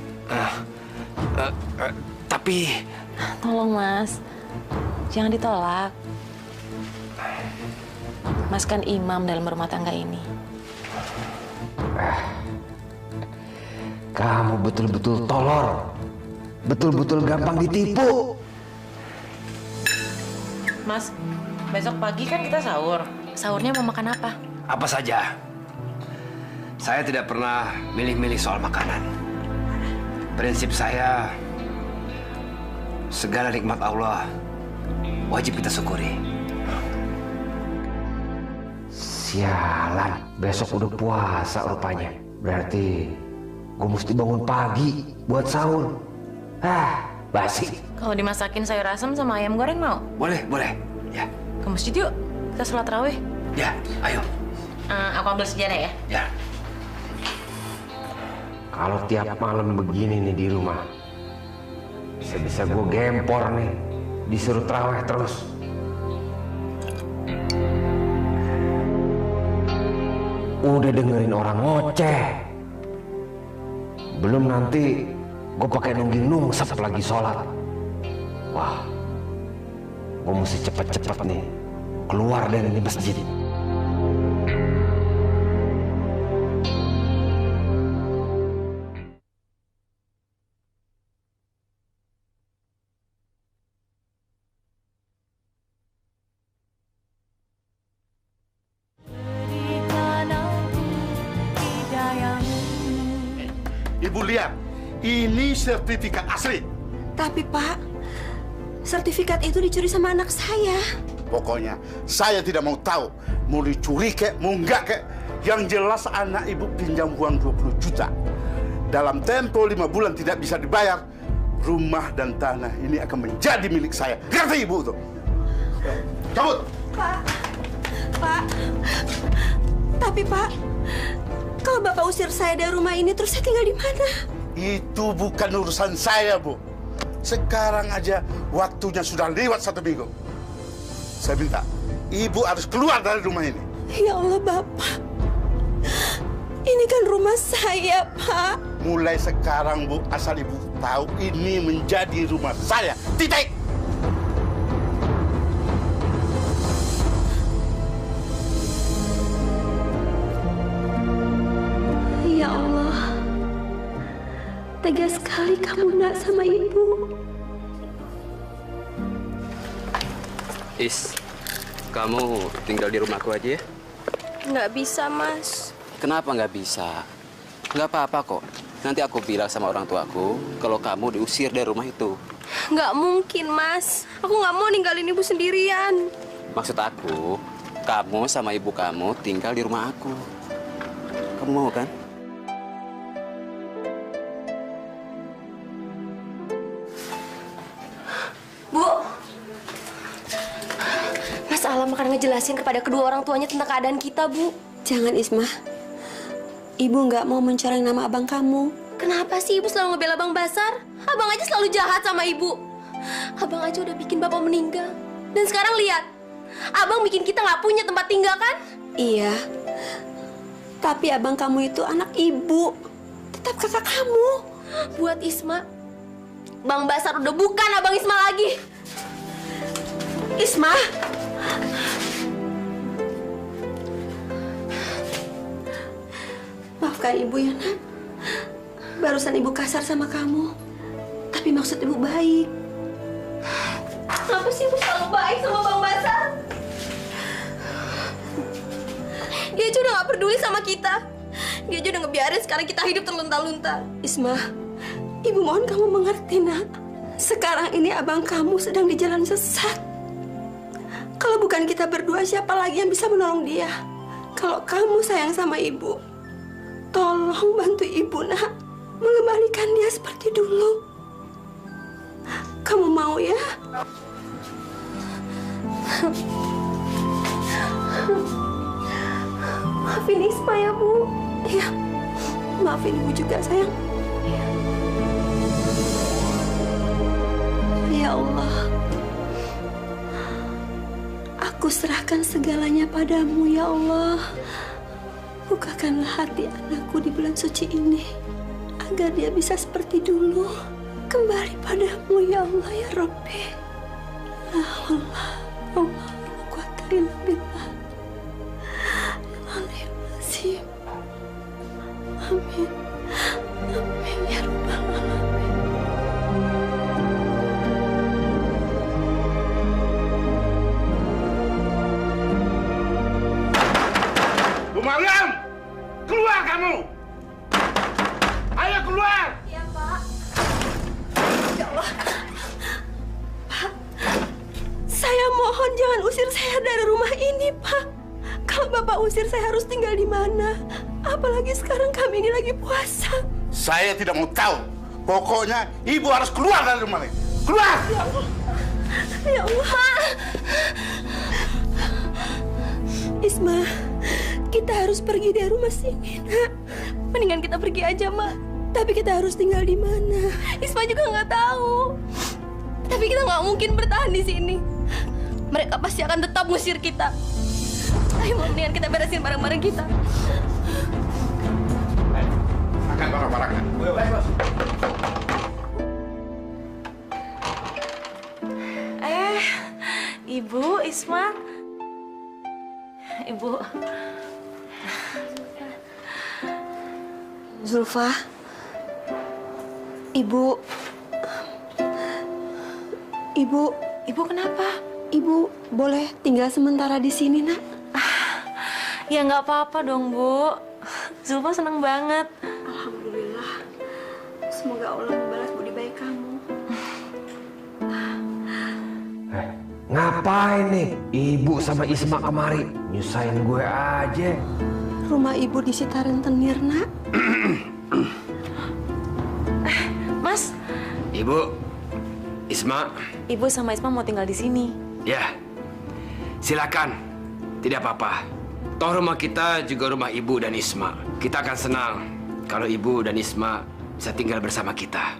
Tapi... Tolong Mas, jangan ditolak. Mas kan imam dalam rumah tangga ini. Kamu betul-betul tolol. Betul-betul gampang ditipu. Mas, besok pagi kan kita sahur. Sahurnya mau makan apa? Apa saja. Saya tidak pernah milih-milih soal makanan. Prinsip saya, segala nikmat Allah wajib kita syukuri. Sialan, besok udah puasa rupanya. Berarti gue mesti bangun pagi buat sahur. Basi. Kalau dimasakin sayur asam sama ayam goreng mau? Boleh, boleh. Ya. Ke masjid yuk, kita sholat rawih. Ya, ayo. Aku ambil sejadah ya. Ya. Kalau tiap malam begini nih di rumah, bisa-bisa gue gempor nih, disuruh terawih terus. Udah dengerin orang ngoceh, belum nanti gue pakai nungging nungsep lagi sholat. Wah, gue mesti cepet-cepet nih keluar dari ini masjid. Ibu lihat, ini sertifikat asli. Tapi Pak, sertifikat itu dicuri sama anak saya. Pokoknya saya tidak mau tahu mau dicuri kek, mau enggak kek. Yang jelas anak ibu pinjam uang 20 juta. Dalam tempo 5 bulan tidak bisa dibayar, rumah dan tanah ini akan menjadi milik saya. Ngerti ibu tuh? Cabut. Pak. Tapi Pak, kalau Bapak usir saya dari rumah ini, terus saya tinggal di mana? Itu bukan urusan saya, Bu. Sekarang aja waktunya sudah lewat 1 minggu. Saya minta, Ibu harus keluar dari rumah ini. Ya Allah, Bapak. Ini kan rumah saya, Pak. Mulai sekarang, Bu, asal Ibu tahu ini menjadi rumah saya. Titik! Ya Allah, tegas sekali kamu nak sama ibu. Is, kamu tinggal di rumahku aja ya? Nggak bisa, Mas. Kenapa nggak bisa? Nggak apa-apa kok. Nanti aku bilang sama orang tuaku kalau kamu diusir dari rumah itu. Nggak mungkin, Mas. Aku nggak mau ninggalin ibu sendirian. Maksud aku, kamu sama ibu kamu tinggal di rumah aku. Kamu mau kan? cuma akan ngejelasin kepada kedua orang tuanya tentang keadaan kita, Bu. Jangan, Isma. Ibu nggak mau mencoreng nama abang kamu. Kenapa sih Ibu selalu ngebela Bang Basar? Abang aja selalu jahat sama Ibu. Abang aja udah bikin Bapak meninggal. Dan sekarang lihat, Abang bikin kita nggak punya tempat tinggal, kan? Iya. Tapi abang kamu itu anak Ibu. Tetap kakak kamu. Buat Isma, Bang Basar udah bukan Abang Isma lagi. Isma. Maafkan Ibu ya, Nak. Barusan Ibu kasar sama kamu. Tapi maksud Ibu baik. Kenapa sih Ibu selalu baik sama Bang Basar? Dia aja udah gak peduli sama kita. Dia aja udah ngebiarin sekarang kita hidup terlunta-lunta. Isma, Ibu mohon kamu mengerti, Nak. Sekarang ini abang kamu sedang di jalan sesat. Kalau bukan kita berdua, siapa lagi yang bisa menolong dia? Kalau kamu sayang sama Ibu, tolong bantu Ibu, Nak. Mengembalikan dia seperti dulu. Kamu mau ya? Maafin Isma ya, Bu. Iya. Maafin Ibu juga, sayang. Ya Allah. Aku serahkan segalanya padamu, ya Allah. Bukakanlah hati anakku di bulan suci ini, agar dia bisa seperti dulu. Kembali padamu, ya Allah, ya Rabbi. La haula wala quwwata illa billah. Amin. Amin ya Rabbal Alamin. Bu Maryam, keluar kamu! Ayo keluar! Iya, Pak. Ya Allah. Pak, saya mohon jangan usir saya dari rumah ini, Pak. Kalau Bapak usir, saya harus tinggal di mana? Apalagi sekarang kami ini lagi puasa. Saya tidak mau tahu. Pokoknya Ibu harus keluar dari rumah ini. Keluar! Ya Allah. Ya Allah. Mak. Isma, kita harus pergi dari rumah sini, Nak. Mendingan kita pergi aja, Mak. Tapi kita harus tinggal di mana? Isma juga nggak tahu. Tapi kita nggak mungkin bertahan di sini. Mereka pasti akan tetap ngusir kita. Ayo, mendingan kita beresin barang-barang kita. Angkat barang-barangnya. Baik, Bos. Ibu, Isma. Ibu. Zulfa. Ibu. Ibu kenapa? Ibu boleh tinggal sementara di sini, Nak? Ya nggak apa-apa dong, Bu. Zulfa seneng banget. Alhamdulillah. Semoga Allah membalas budi baik kamu. Ngapain nih Ibu sama Isma kemari? Nyusahin gue aja. Rumah Ibu di Sitar Rentenir, Nak. Mas. Ibu, Isma. Ibu sama Isma mau tinggal di sini. Ya, silakan. Tidak apa-apa. Toh rumah kita juga rumah Ibu dan Isma. Kita akan senang kalau Ibu dan Isma bisa tinggal bersama kita.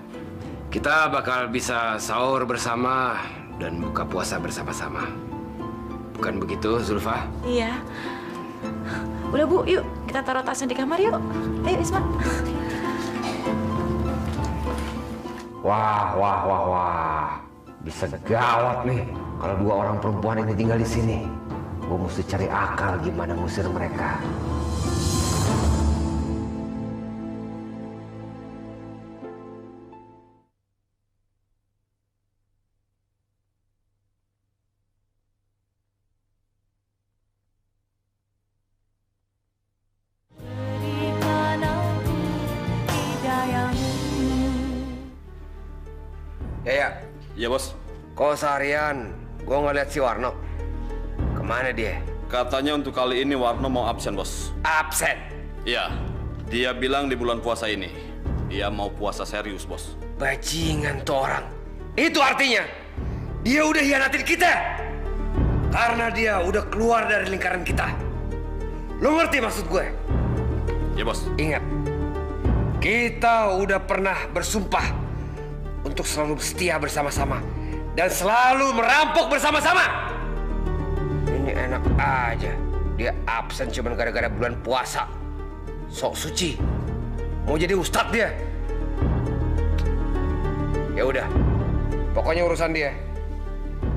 Kita bakal bisa sahur bersama dan buka puasa bersama-sama. Bukan begitu, Zulfa? Iya. Udah, Bu, yuk kita taruh tasnya di kamar yuk. Ayo, Isma. Wah. Bisa gawat nih kalau dua orang perempuan ini tinggal di sini. Gue mesti cari akal gimana ngusir mereka. Ya. Iya, Bos. Kok seharian gue ngeliat si Warno? Kemana dia? Katanya untuk kali ini Warno mau absen, Bos. Absen? Iya. Dia bilang di bulan puasa ini dia mau puasa serius, Bos. Bajingan tuh orang. Itu artinya dia udah hianatin kita. Karena dia udah keluar dari lingkaran kita. Lo ngerti maksud gue? Ya, Bos. Ingat, kita udah pernah bersumpah untuk selalu setia bersama-sama dan selalu merampok bersama-sama. Ini enak aja. Dia absen cuma gara-gara bulan puasa. Sok suci. Mau jadi ustadz dia. Ya udah. Pokoknya urusan dia.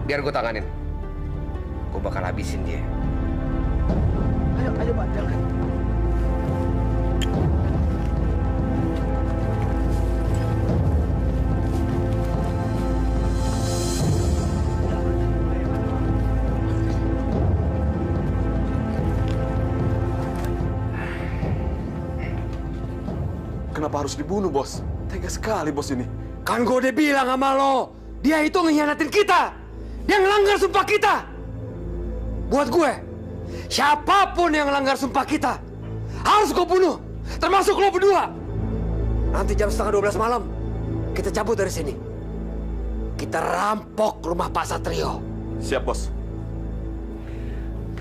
Biar gue tanganin. Gue bakal habisin dia. Ayo Pak, jangan. Kenapa harus dibunuh, Bos? Tega sekali, Bos ini. Kan gue udah bilang sama lo, dia itu ngehianatin kita. Dia ngelanggar sumpah kita. Buat gue, siapapun yang ngelanggar sumpah kita, harus gue bunuh. Termasuk lo berdua. Nanti jam 11:30 malam, kita cabut dari sini. Kita rampok rumah Pak Satrio. Siap, Bos.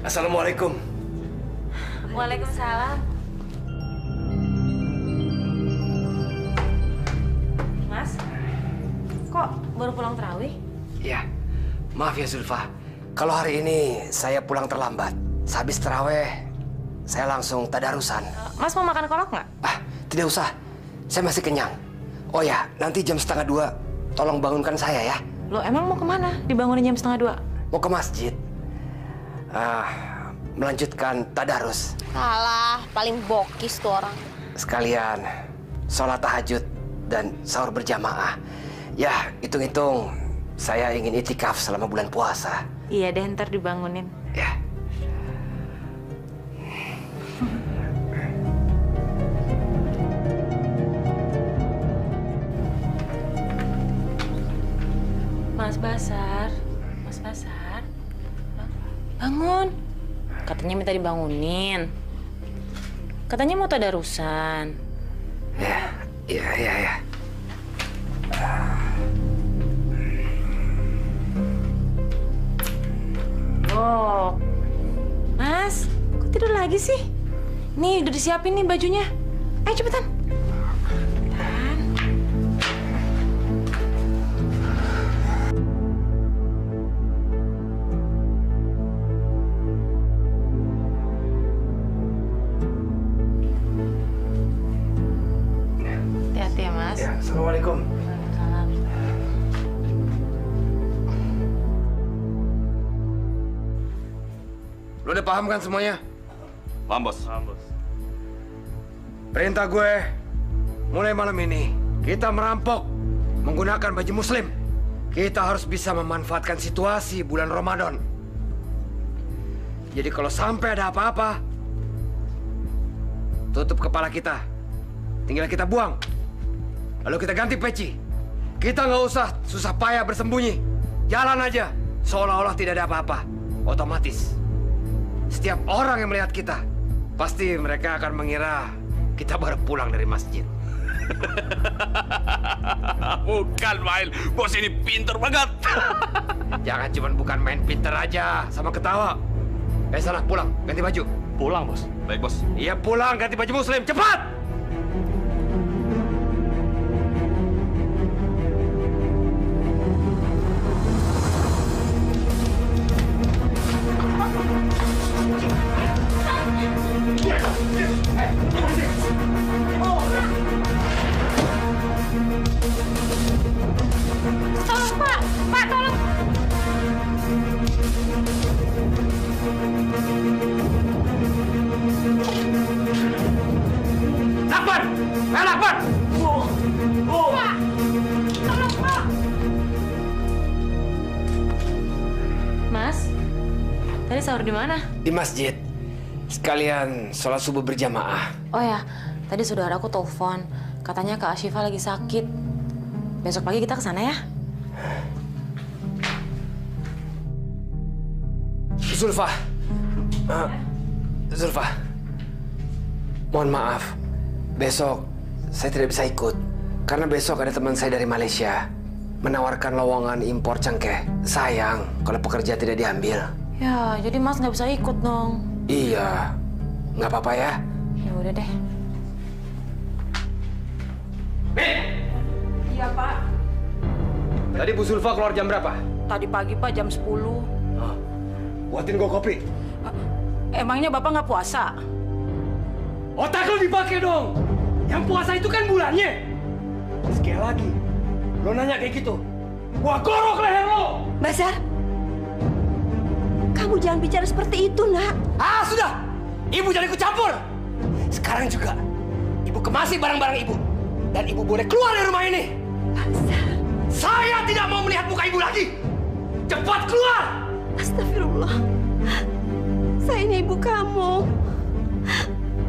Assalamualaikum. Waalaikumsalam. Mas, kok baru pulang terawih? Iya, maaf ya Zulfa. Kalau hari ini saya pulang terlambat. Sehabis terawih, saya langsung tadarusan. Mas mau makan kolak nggak? Tidak usah, saya masih kenyang. Oh ya, nanti jam 1:30, tolong bangunkan saya ya. Lo emang mau kemana? Dibangunin jam 1:30? Mau ke masjid. Melanjutkan tadarus. Salah, paling bokis tuh orang. Sekalian sholat tahajud dan sahur berjamaah. Ya, hitung-hitung saya ingin itikaf selama bulan puasa. Iya deh, ntar dibangunin. Ya. Mas Basar, Mas Basar, bangun. Katanya minta dibangunin. Katanya mau tadarusan. Iya. Oh, Mas, kok tidur lagi sih? Nih, udah disiapin nih bajunya. Ayo cepetan. Hati-hati ya, Mas. Ya, Assalamualaikum. Waalaikumsalam. Lo udah paham kan semuanya? Paham, Bos. Perintah gue, mulai malam ini, kita merampok menggunakan baju muslim. Kita harus bisa memanfaatkan situasi bulan Ramadan. Jadi kalau sampai ada apa-apa, tutup kepala kita. Tinggal kita buang. Lalu kita ganti peci. Kita nggak usah susah payah bersembunyi. Jalan aja, seolah-olah tidak ada apa-apa. Otomatis. Setiap orang yang melihat kita, pasti mereka akan mengira kita baru pulang dari masjid. Bukan main, Bos ini pinter banget. Jangan cuma bukan main pinter aja, sama ketawa. Sana pulang, ganti baju. Pulang, Bos. Baik, Bos. Iya pulang, ganti baju muslim, cepat! Tolong, Pak! Pak, tolong! Lakban! Lakban! Pak! Tolong, Pak! Mas, tadi sahur di mana? Di masjid. Sekalian sholat subuh berjamaah. Oh ya, tadi saudaraku telepon. Katanya Kak Ashifa lagi sakit. Besok pagi kita ke sana ya. Zulfa. Zulfa. Mohon maaf. Besok saya tidak bisa ikut. Karena besok ada teman saya dari Malaysia menawarkan lowongan impor cengkeh. Sayang kalau pekerja tidak diambil. Ya, jadi Mas nggak bisa ikut dong. Iya, nggak apa-apa ya. Ya udah deh. Iya, Pak. Tadi Bu Zulfa keluar jam berapa? Tadi pagi, Pak, jam 10. Buatin gua kopi. Emangnya Bapak nggak puasa? Otak lu dipakai dong. Yang puasa itu kan bulannya. Sekali lagi, lo nanya kayak gitu, gua gorok leher lo. Basar, kamu jangan bicara seperti itu, Nak. Ah, sudah. Ibu jangan ikut campur. Sekarang juga, ibu kemasi barang-barang ibu. Dan ibu boleh keluar dari rumah ini. Basar. Saya tidak mau melihat muka ibu lagi. Cepat keluar. Astagfirullah. Saya ini ibu kamu.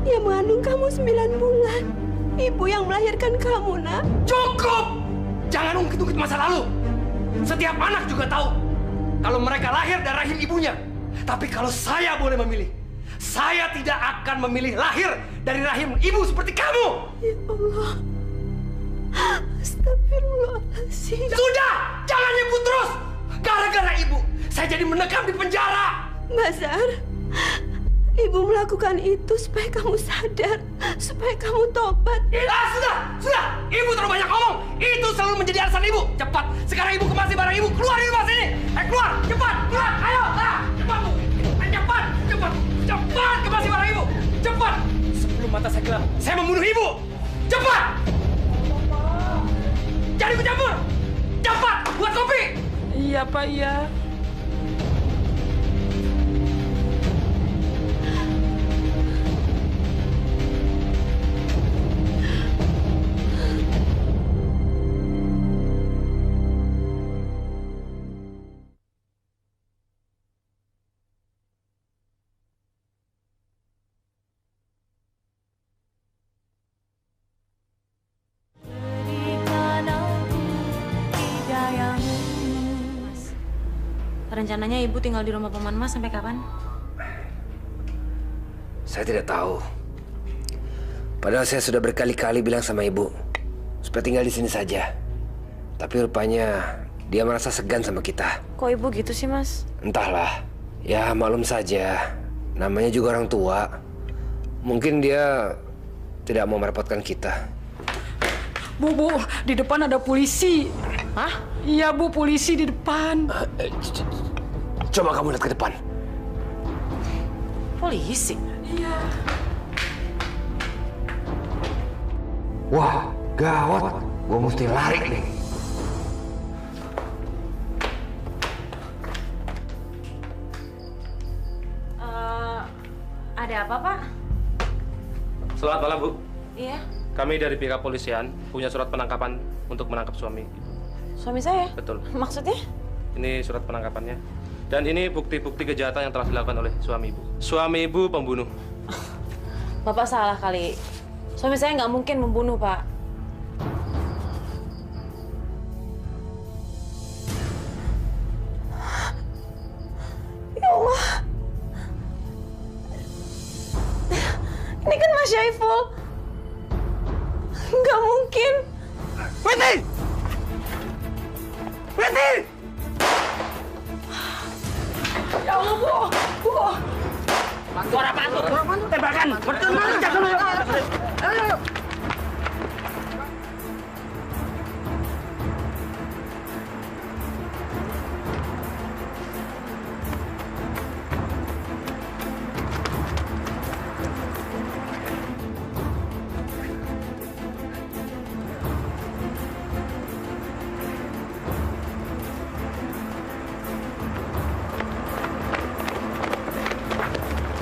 Yang mengandung kamu 9 bulan. Ibu yang melahirkan kamu, Nak. Cukup! Jangan ungkit-ungkit masa lalu. Setiap anak juga tahu kalau mereka lahir dari rahim ibunya. Tapi kalau saya boleh memilih, saya tidak akan memilih lahir dari rahim ibu seperti kamu. Ya Allah. Astagfirullahaladzim. Sudah! Jangan nyebut terus! Gara-gara ibu, saya jadi mendekam di penjara. Basar, ibu melakukan itu supaya kamu sadar, supaya kamu tobat. Sudah! Ibu terlalu banyak ngomong. Itu selalu menjadi alasan ibu. Cepat! Sekarang ibu kemasi barang ibu. Keluar dari rumah sini! Keluar! Cepat! Keluar! Ayo! Cepat, Bu! Cepat! Cepat! Kemasi barang ibu! Cepat! Sebelum mata saya gelap, saya membunuh ibu! Cepat! Jangan ikut campur! Cepat! Buat kopi! Iya, Pak, iya. Rencananya ibu tinggal di rumah paman Mas sampai kapan? Saya tidak tahu. Padahal saya sudah berkali-kali bilang sama ibu supaya tinggal di sini saja. Tapi rupanya dia merasa segan sama kita. Kok ibu gitu sih, Mas? Entahlah. Ya maklum saja. Namanya juga orang tua. Mungkin dia tidak mau merepotkan kita. Bu, di depan ada polisi. Hah? Iya, Bu, polisi di depan. Coba kamu lihat ke depan. Polisi? Iya. Wah, gawat. Gua mesti lari nih. Ada apa, Pak? Selamat malam, Bu. Iya. Kami dari pihak kepolisian punya surat penangkapan untuk menangkap suami. Suami saya? Betul. Maksudnya? Ini surat penangkapannya. Dan ini bukti-bukti kejahatan yang telah dilakukan oleh suami ibu. Suami ibu pembunuh. Bapak salah kali. Suami saya nggak mungkin membunuh, Pak. Ya Allah. Ini kan Mas Syaiful. Nggak mungkin. Wenti! Wenti! Ya Allah, Bu. Suara apaan tuh? Tembakan! Jangan dulu! Ayo!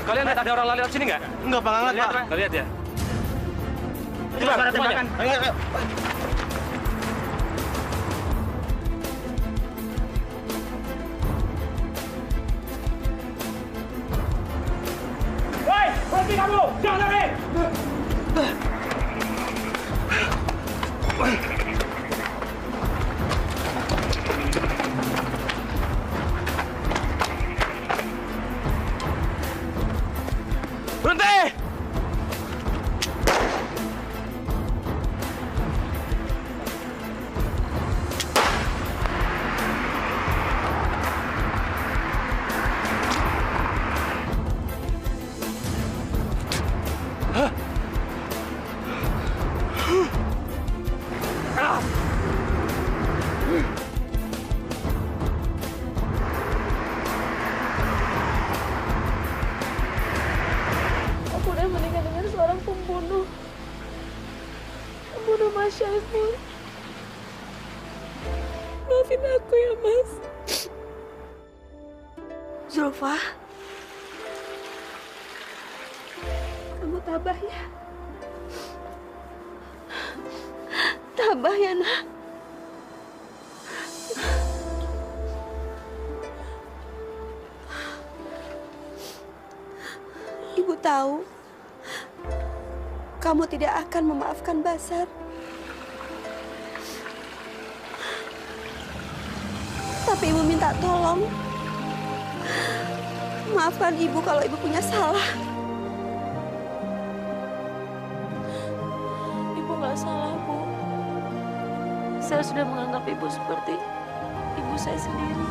Kalian lihat ada orang lari lewat sini nggak? Enggak, Pak. Nggak lihat, Pak. Nggak lihat ya? Coba, suara tembakan. Ayo. Woi, berhenti kamu! Jangan lari! Berhenti! maafin aku ya, Mas. Zulfa, kamu tabah ya. Tabah ya, nak. Ibu tahu kamu tidak akan memaafkan Basar. Tapi ibu minta tolong, maafkan ibu kalau ibu punya salah. Ibu nggak salah, Bu. Saya sudah menganggap ibu seperti ibu saya sendiri.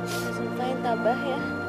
Zulfa yang tabah ya.